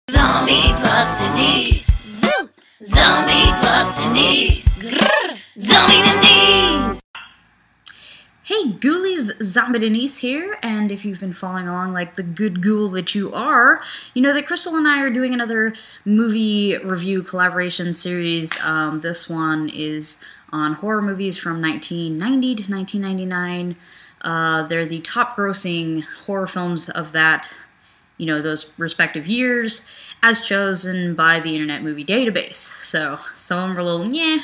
Zombie Bustinies. Zombie Bustinies. Zombie Denise. Hey ghoulies, Zombie Denise here, and if you've been following along like the good ghoul that you are, you know that Crystal and I are doing another movie review collaboration series. This one is on horror movies from 1990 to 1999. They're the top grossing horror films of that, you know, those respective years, as chosen by the Internet Movie Database. So some of them were a little, yeah,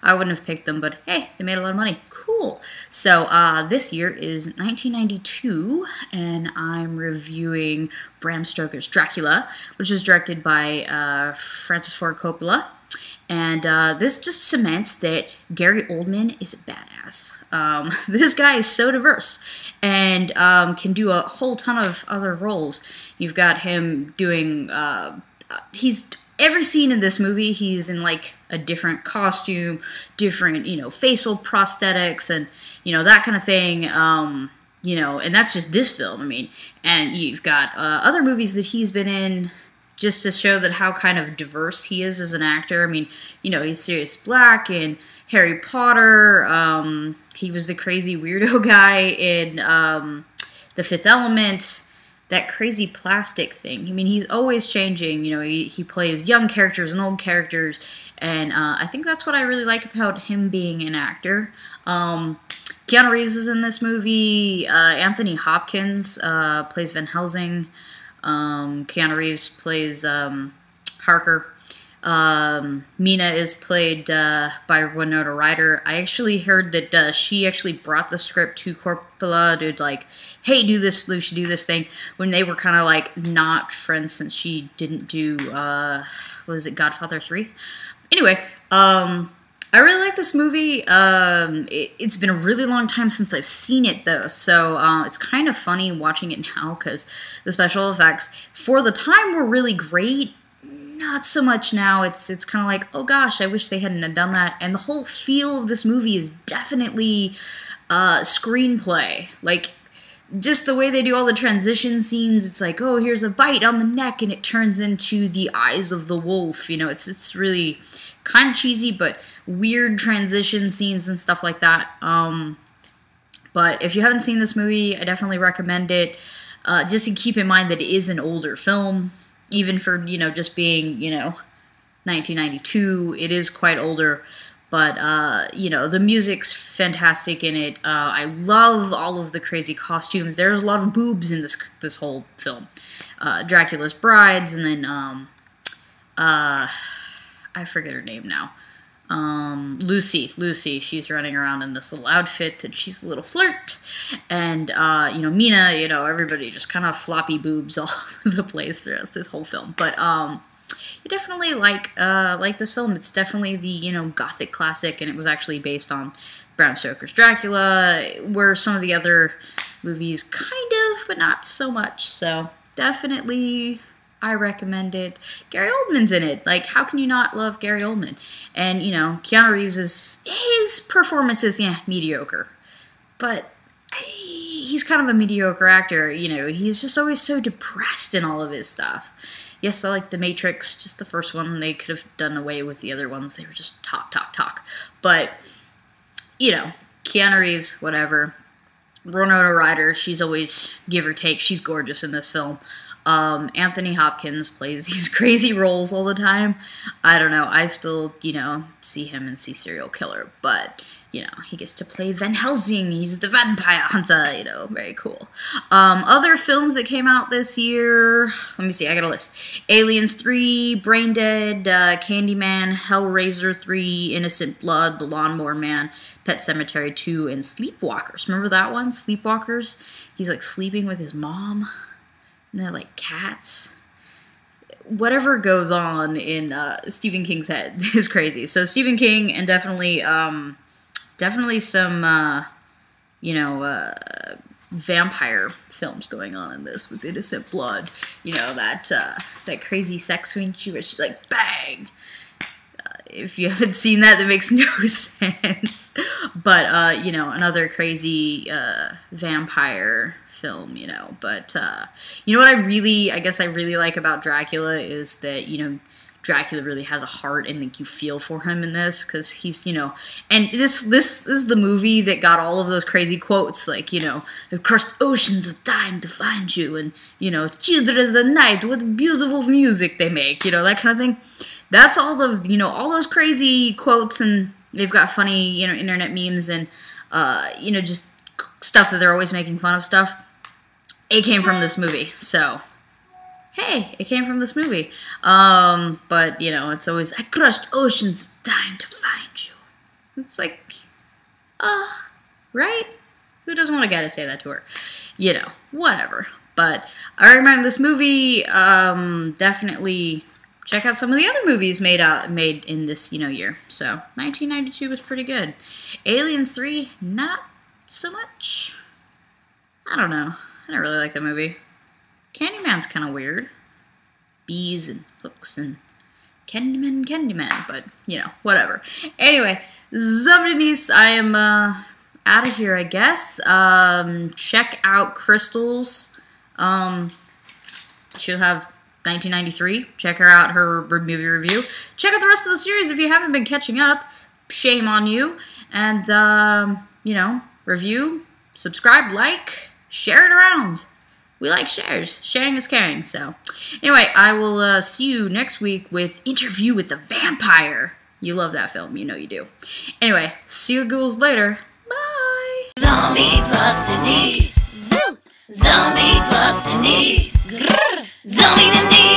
I wouldn't have picked them, but hey, they made a lot of money. Cool. So this year is 1992, and I'm reviewing Bram Stoker's Dracula, which is directed by Francis Ford Coppola. And this just cements that Gary Oldman is a badass. This guy is so diverse and can do a whole ton of other roles. You've got him doing, every scene in this movie, he's in like a different costume, different, you know, facial prosthetics and, you know, that kind of thing. You know, and that's just this film, I mean. And you've got other movies that he's been in, just to show that how kind of diverse he is as an actor. I mean, you know, he's Sirius Black in Harry Potter. He was the crazy weirdo guy in The Fifth Element. That crazy plastic thing. I mean, he's always changing. You know, he plays young characters and old characters. And I think that's what I really like about him being an actor. Keanu Reeves is in this movie. Anthony Hopkins plays Van Helsing. Keanu Reeves plays Harker. Mina is played by Winona Ryder. I actually heard that she actually brought the script to Coppola to like, hey, do this, we should do this thing, when they were kind of like not friends since she didn't do, what was it, Godfather 3? Anyway, I really like this movie. It's been a really long time since I've seen it, though, so it's kind of funny watching it now, because the special effects, for the time, were really great. Not so much now. It's kind of like, oh gosh, I wish they hadn't done that. And the whole feel of this movie is definitely screenplay. Like, just the way they do all the transition scenes, it's like, oh, here's a bite on the neck, and it turns into the eyes of the wolf. You know, it's really kind of cheesy, but weird transition scenes and stuff like that. But if you haven't seen this movie, I definitely recommend it. Just to keep in mind that it is an older film, even for, you know, just being, you know, 1992, it is quite older. But, you know, the music's fantastic in it. I love all of the crazy costumes. There's a lot of boobs in this whole film. Dracula's brides, and then, I forget her name now. Lucy, she's running around in this little outfit, and she's a little flirt. And, you know, Mina, you know, everybody just kind of floppy boobs all over the place throughout this whole film. But, you definitely like this film. It's definitely the, you know, gothic classic, and it was actually based on Bram Stoker's Dracula, where some of the other movies kind of, but not so much. So, definitely, I recommend it. Gary Oldman's in it. Like, how can you not love Gary Oldman? And, you know, Keanu Reeves his performance is, yeah, mediocre. But he's kind of a mediocre actor, you know. He's just always so depressed in all of his stuff. Yes, I like The Matrix, just the first one. They could have done away with the other ones. They were just talk, talk, talk. But, you know, Keanu Reeves, whatever. Winona Ryder, she's always, give or take, she's gorgeous in this film. Anthony Hopkins plays these crazy roles all the time. I don't know, I still, you know, see him and see Serial Killer, but, you know, he gets to play Van Helsing, he's the vampire hunter, you know, very cool. Other films that came out this year, let me see, I got a list. Aliens 3, Brain Dead, Candyman, Hellraiser 3, Innocent Blood, The Lawnmower Man, Pet Sematary 2, and Sleepwalkers. Remember that one, Sleepwalkers? He's like sleeping with his mom. And they're like cats. Whatever goes on in Stephen King's head is crazy. So Stephen King, and definitely some, you know, vampire films going on in this with Innocent Blood. You know, that crazy sex scene where she's like, bang! if you haven't seen that, that makes no sense. But, you know, another crazy vampire film, you know. But, you know what I guess I really like about Dracula is that, you know, Dracula really has a heart, and like you feel for him in this, because he's, you know, and this is the movie that got all of those crazy quotes, like, you know, across oceans of time to find you, and, you know, children of the night, what beautiful music they make, you know, that kind of thing. That's all of, you know, all those crazy quotes, and they've got funny, you know, internet memes, and, you know, just stuff that they're always making fun of stuff. It came from this movie, so... Hey, it came from this movie. But, you know, it's always, I crushed oceans of time to find you. It's like, right? Who doesn't want a guy to say that to her? You know, whatever. But I recommend this movie. Definitely check out some of the other movies made in this, you know, year. So, 1992 was pretty good. Aliens 3, not so much. I don't know. I didn't really like that movie. Candyman's kind of weird. Bees and hooks and Candyman, but, you know, whatever. Anyway, Zombie Denise, I am out of here, I guess. Check out Crystal's. She'll have 1993. Check her out, her movie review. Check out the rest of the series if you haven't been catching up. Shame on you. And, you know, review, subscribe, like, share it around. We like shares. Sharing is caring. So, anyway, I will see you next week with Interview with the Vampire. You love that film. You know you do. Anyway, see you ghouls later. Bye. Zombie plus Denise. Zombie plus Denise. Zombie Denise.